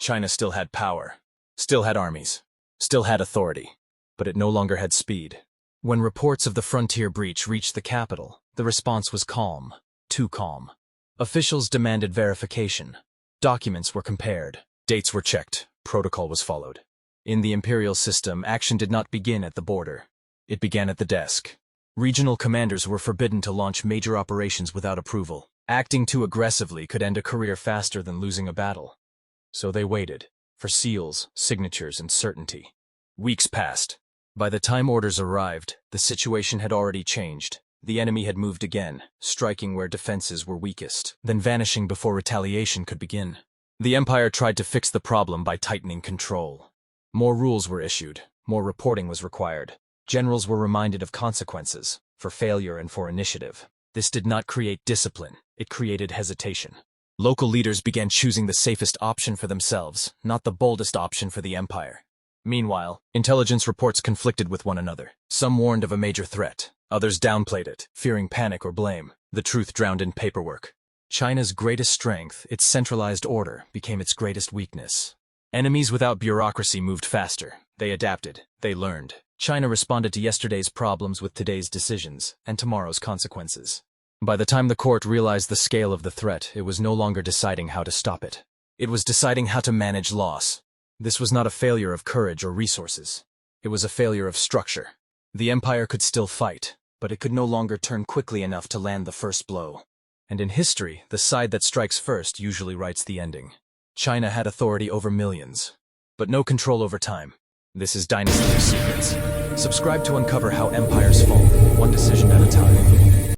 China still had power, still had armies, still had authority, but it no longer had speed. When reports of the frontier breach reached the capital, the response was calm, too calm. Officials demanded verification. Documents were compared, dates were checked, protocol was followed. In the imperial system, action did not begin at the border. It began at the desk. Regional commanders were forbidden to launch major operations without approval. Acting too aggressively could end a career faster than losing a battle. So they waited, for seals, signatures, and certainty. Weeks passed. By the time orders arrived, the situation had already changed. The enemy had moved again, striking where defenses were weakest, then vanishing before retaliation could begin. The Empire tried to fix the problem by tightening control. More rules were issued, more reporting was required. Generals were reminded of consequences, for failure and for initiative. This did not create discipline, it created hesitation. Local leaders began choosing the safest option for themselves, not the boldest option for the Empire. Meanwhile, intelligence reports conflicted with one another. Some warned of a major threat, others downplayed it, fearing panic or blame. The truth drowned in paperwork. China's greatest strength, its centralized order, became its greatest weakness. Enemies without bureaucracy moved faster. They adapted, they learned. China responded to yesterday's problems with today's decisions, and tomorrow's consequences. By the time the court realized the scale of the threat, it was no longer deciding how to stop it. It was deciding how to manage loss. This was not a failure of courage or resources. It was a failure of structure. The Empire could still fight, but it could no longer turn quickly enough to land the first blow. And in history, the side that strikes first usually writes the ending. China had authority over millions, but no control over time. This is Dynasty of Secrets. Subscribe to uncover how empires fall, one decision at a time.